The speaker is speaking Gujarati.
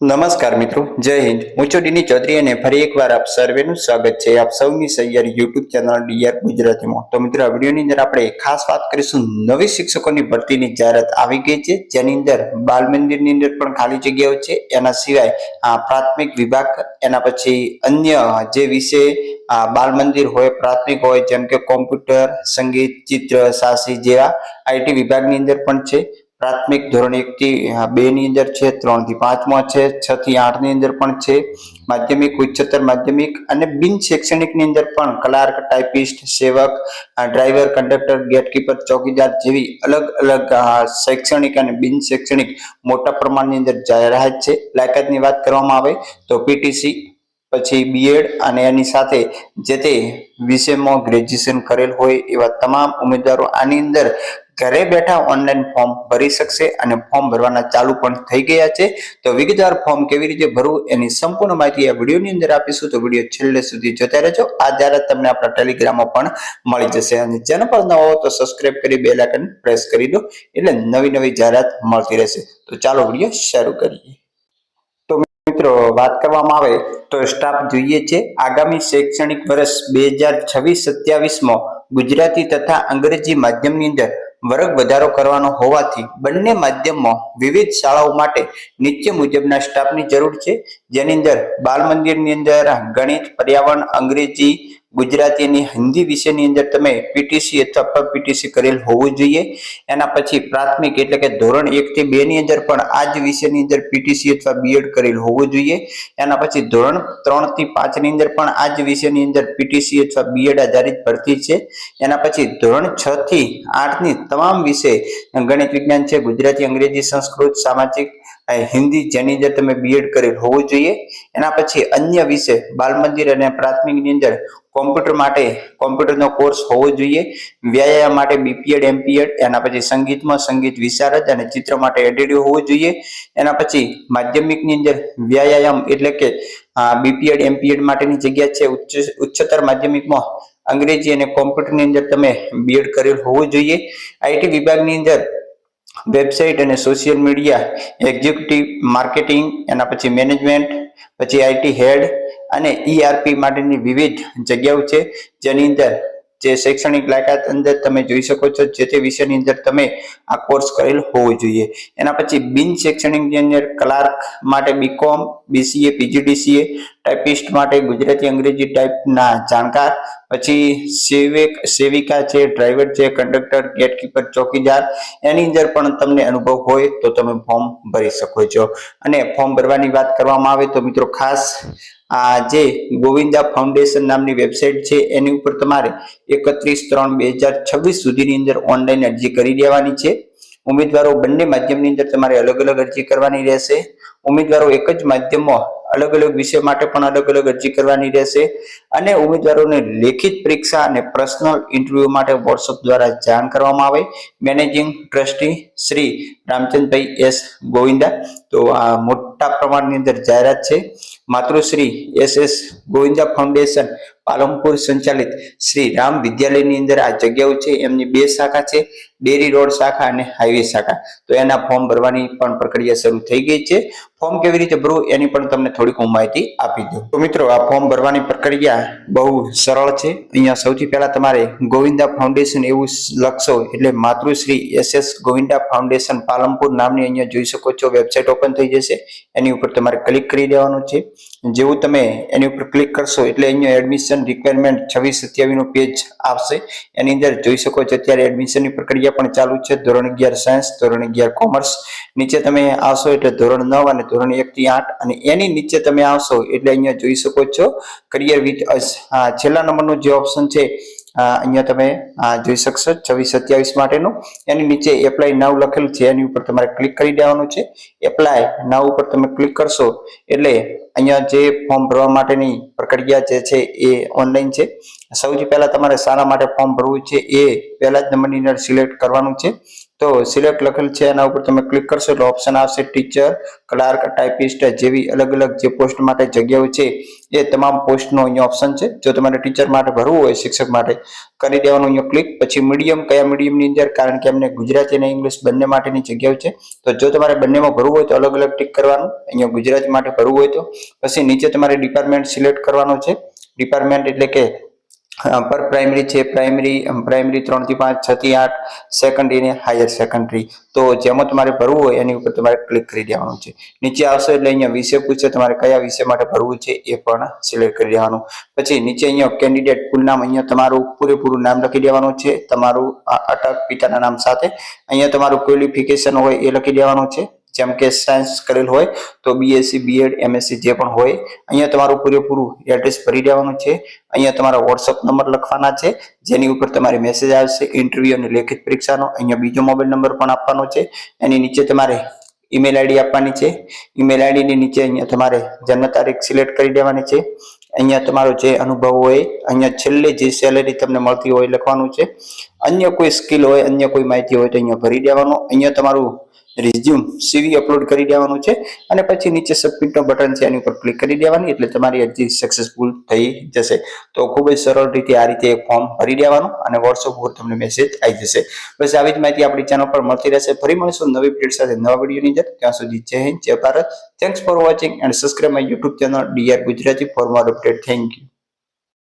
નમસ્કાર મિત્રો, જય હિન્દ. હું છું ડીની ચૌધરી અને ફરી એકવાર આપ સર્વેનું સ્વાગત છે આપ સૌની સહિયારી યુટ્યુબ ચેનલ ડીઆર ગુજરાતીમાં. તો મિત્રો, આ વિડીયોની અંદર આપણે ખાસ વાત કરીશું નવી શિક્ષકોની ભરતીની જાહેરાત આવી ગઈ છે, જેની અંદર બાલ મંદિરની અંદર પણ ખાલી જગ્યાઓ છે. એના સિવાય પ્રાથમિક વિભાગ, એના પછી અન્ય જે વિષય બાલ મંદિર હોય, પ્રાથમિક હોય, જેમ કે કોમ્પ્યુટર, સંગીત, ચિત્ર, સાહસી જેવા આઈટી વિભાગની અંદર પણ છે. પ્રાથમિક ધોરણ 1 થી 2 ની અંદર છે, 3 થી 5 માં છે, 6 થી 8 ની અંદર પણ છે. માધ્યમિક, ઉચ્ચતર માધ્યમિક અને બિન શૈક્ષણિક ની અંદર પણ ક્લાર્ક, ટાઈપિસ્ટ, સેવક, ડ્રાઈવર, કંડક્ટર, ગેટકીપર, ચોકીદાર જેવી અલગ અલગ શૈક્ષણિક અને બિન શૈક્ષણિક મોટા પ્રમાણની અંદર જાહેરાત છે. લાયકાતની વાત કરવામાં આવે તો પીટીસી, પછી બીએડ અને એની સાથે જે તે વિષયમાં ગ્રેજ્યુએશન કરેલ હોય એવા તમામ ઉમેદવારો આની અંદર ઘરે બેઠા ઓનલાઈન ફોર્મ ભરી શકશે અને ફોર્મ ભરવાના ચાલુ પણ થઈ ગયા છે. તો વિગતવાર ફોર્મ કેવી રીતે ભરવું એની સંપૂર્ણ માહિતી આ વિડીયોની અંદર આપીશું, તો વિડીયો છેલ્લે સુધી જોતા રહેજો. આ જાહેરાત તમને આપણા ટેલિગ્રામમાં પણ મળી જશે અને ચેનલ પર નવા હો તો સબસ્ક્રાઇબ કરી બેલ આઇકન પ્રેસ કરી દો, એટલે નવી જાહેરાત મળતી રહેશે. તો ચાલો વિડીયો શરૂ કરીએ. મિત્રો, વાત કરવામાં આવે તો સ્ટાફ જોઈએ છે. આગામી શૈક્ષણિક વર્ષ 2026-27 ગુજરાતી તથા અંગ્રેજી માધ્યમની અંદર વર્ગ વધારો કરવાનો હોવાથી બંને માધ્યમમાં વિવિધ શાળાઓ માટે નીચે મુજબના સ્ટાફની જરૂર છે, જેની અંદર બાલ મંદિરની અંદર ગણિત, પર્યાવરણ, અંગ્રેજી, ગુજરાતી અને હિન્દી વિષયની અંદર તમે પીટીસી અથવા પીટીસી કરેલ હોવું જોઈએ. એના પછી પ્રાથમિક એટલે કે ધોરણ 1 થી 2 ની અંદર પણ આ જ વિષયની અંદર પીટીસી અથવા બીએડ કરેલ હોવું જોઈએ. એના પછી ધોરણ 3 થી 5 ની અંદર પણ આ જ વિષયની અંદર પીટીસી અથવા બીએડ આધારિત ભરતી છે. એના પછી ધોરણ 6 થી 8 ની તમામ વિષય ગણિત, વિજ્ઞાન છે, ગુજરાતી, અંગ્રેજી, સંસ્કૃત, સામાજિક, હિન્દી જેની અંદર તમે બીએડ કરેલ હોવું જોઈએ. એના પછી અન્ય વિષય બાલ મંદિર અને પ્રાથમિકની અંદર કોમ્પ્યુટર માટે કોમ્પ્યુટરનો કોર્સ હોવો જોઈએ. વ્યાયામ માટે બીપીએડ, એમપીએડ. એના પછી સંગીતમાં સંગીત વિશારદ અને ચિત્ર માટે એડીડી હોવું જોઈએ. એના પછી માધ્યમિકની અંદર વ્યાયામ એટલે કે બીપીએડ, એમપીએડ માટેની જગ્યા છે. ઉચ્ચતર માધ્યમિકમાં અંગ્રેજી અને કોમ્પ્યુટરની અંદર તમે બીએડ કરેલ હોવું જોઈએ. આઈટી વિભાગની અંદર વેબસાઇટ અને સોશિયલ મીડિયા એક્ઝિક્યુટિવ, માર્કેટિંગ, એના પછી મેનેજમેન્ટ, પછી આઈટી હેડ અને ઈઆરપી માટેની વિવિધ જગ્યાઓ છે, જેની અંદર જે શૈક્ષણિક લાયકાત અંદર તમે જોઈ શકો છો જે તે વિષયની અંદર તમે આ કોર્સ કરેલ હોવો જોઈએ. એના પછી બિન શૈક્ષણિકની અંદર ક્લાર્ક માટે બીકોમ, બીસીએ, પીજીડીસીએ, ટાઈપિસ્ટ માટે ગુજરાતી, અંગ્રેજી ટાઈપના જાણકાર, પછી સેવિકા છે, ડ્રાઈવર છે, કંડક્ટર, ગેટકીપર, ચોકીદાર એની અંદર પણ તમને અનુભવ હોય તો તમે ફોર્મ ભરી શકો છો. અને ફોર્મ ભરવાની વાત કરવામાં આવે તો મિત્રો, ખાસ જે ગોવિંદા ફાઉન્ડેશન નામની વેબસાઇટ છે એની ઉપર તમારે 31/3/2026 સુધીની અંદર ઓનલાઈન અરજી કરી દેવાની છે. ઉમેદવારો બંને માધ્યમની અંદર તમારે અલગ અલગ અરજી કરવાની રહેશે. ઉમેદવારો એક જ માધ્યમમાં અલગ અલગ વિષય માટે પણ અલગ અલગ અરજી કરવાની રહેશે. અને ઉમેદવારોને લેખિત પરીક્ષા અને પર્સનલ ઇન્ટરવ્યુ માટે વોટ્સઅપ દ્વારા જાણ કરવામાં આવે. Managing trustee Shri Ramchandrabhai S Govinda. તો આ મોટા પ્રમાણની અંદર જાહેરાત છે. માતૃશ્રી SS ગોવિંદા ફાઉન્ડેશન પાલનપુર સંચાલિત શ્રી રામ વિદ્યાલયની અંદર આ જગ્યાઓ છે. એમની 2 શાખા છે, ડેરી રોડ શાખા અને હાઈવે શાખા. તો એના ફોર્મ ભરવાની પણ પ્રક્રિયા શરૂ થઈ ગઈ છે. ફોર્મ કેવી રીતે ભરવું એની પણ તમને થોડીક માહિતી આપી દઉં. તો મિત્રો, આ ફોર્મ ભરવાની પ્રક્રિયા બહુ સરળ છે. અહીંયા સૌથી પહેલા તમારે ગોવિંદા ફાઉન્ડેશન એવું લખશો એટલે માતૃશ્રી SS ગોવિંદા ફાઉન્ડેશન પાલનપુર નામની અહીંયા જોઈ શકો છો વેબસાઇટ ઓપન થઈ જશે. એની ઉપર તમારે ક્લિક કરી દેવાનું છે. જેવું તમે એની ઉપર ક્લિક કરશો એટલે અહીંયા એડમિશન રિક્વાયરમેન્ટ 26-27 નું પેજ આવશે. એની અંદર જોઈ શકો છો અત્યારે એડમિશનની પ્રક્રિયા પણ ચાલુ છે. ધોરણ 11 સાયન્સ, ધોરણ 11 કોમર્સ. નીચે તમે આવશો એટલે ધોરણ 9 અને ધોરણ 1 થી 8 અને એની નીચે તમે આવશો એટલે અહીંયા જોઈ શકો છો કરિયર વિથ અસ. છેલ્લા નંબરનું જે ઓપ્શન છે અહીંયા તમે જોઈ શકશો 26-27 માટેનું. એની નીચે એપ્લાય નાઉ લખેલું છે, એની ઉપર તમારે ક્લિક કરી દેવાનું છે. એપ્લાય નાઉ ઉપર તમે ક્લિક કરશો એટલે અહીંયા જે ફોર્મ ભરવા માટેની પ્રક્રિયા જે છે એ ઓનલાઈન છે. સૌથી પહેલા તમારે શાળા માટે ફોર્મ ભરવું છે એ પહેલા જ નંબરની અંદર સિલેક્ટ કરવાનું છે. તો સિલેક્ટ લખેલ છે એના ઉપર તમે ક્લિક કરશો એટલે ઓપ્શન આવશે ટીચર, ક્લાર્ક, ટાઈપિસ્ટ જેવી અલગ અલગ જે પોસ્ટ માટે જગ્યાઓ છે એ તમામ પોસ્ટનો અહીંયા ઓપ્શન છે. જો તમારે ટીચર માટે ભરવું હોય, શિક્ષક માટે, કરી દેવાનું અહીંયા ક્લિક. પછી મીડિયમ, કયા મીડિયમની અંદર, કારણ કે એમને ગુજરાતી અને ઇંગ્લિશ બંને માટેની જગ્યાઓ છે. તો જો તમારે બંનેમાં ભરવું હોય તો અલગ અલગ ટિક કરવાનું. અહીંયા ગુજરાતી માટે ભરવું હોય તો પછી નીચે તમારે ડિપાર્ટમેન્ટ સિલેક્ટ કરવાનો છે. ડિપાર્ટમેન્ટ એટલે કે પર પ્રાઇમરી છે, પ્રાઇમરી 3 થી 5, 6 થી 8, સેકન્ડરી ને હાયર સેકન્ડરી. તો જેમાં તમારે ભરવું હોય એની ઉપર તમારે ક્લિક કરી દેવાનું છે. નીચે આવશે એટલે અહીંયા વિષય પૂછશે, તમારે કયા વિષય માટે ભરવું છે એ પણ સિલેક્ટ કરી દેવાનું. પછી નીચે અહીંયા કેન્ડિડેટ ફૂલ નામ, અહીંયા તમારું પૂરેપૂરું નામ લખી દેવાનું છે, તમારું અટક પિતાના નામ સાથે. અહીંયા તમારું ક્વોલિફિકેશન હોય એ લખી દેવાનું છે. જેમ કે સાયન્સ કરેલ હોય તો BSc, BEd, MSc જે પણ હોય. અહીંયા તમારું પૂરેપૂરું એડ્રેસ ભરી દેવાનું છે. અહીંયા તમારા WhatsApp નંબર લખવાના છે, જેની ઉપર તમારે મેસેજ આવશે ઇન્ટરવ્યુ અને લેખિત પરીક્ષાનો. અહીંયા બીજો મોબાઈલ નંબર પણ આપવાનો છે. એની નીચે તમારે ઈમેલ આઈડી આપવાની છે. ઈમેલ આઈડી ની નીચે અહીંયા તમારે જન્મ તારીખ સિલેક્ટ કરી દેવાની છે. અહીંયા તમારો જે અનુભવ હોય, અહીંયા છેલ્લે જે સેલેરી તમને મળતી હોય લખવાનું છે. અન્ય કોઈ સ્કિલ હોય, અન્ય કોઈ માહિતી હોય તો અહીંયા ભરી દેવાનું. અહીંયા તમારું રિઝ્યુમ CV અપલોડ કરી દેવાનું છે અને પછી નીચે સબમિટ નો બટન છે એની ઉપર ક્લિક કરી દેવાની એટલે તમારી અરજી સક્સેસફુલ થઈ જશે. તો ખૂબ જ સરળ રીતે આ રીતે એક ફોર્મ ભરી દેવાનું અને WhatsApp ઉપર તમને મેસેજ આવી જશે. બસ આવી જ માહિતી આપણી ચેનલ પર મળતી રહેશે. ફરી મળીશું નવી અપડેટ સાથે, નવા વિડીયોની અંદર. ત્યાં સુધી જય હિન્દ, જય Bharat. Thanks for watching and subscribe my YouTube channel DR Gujarati for more update. Thank you.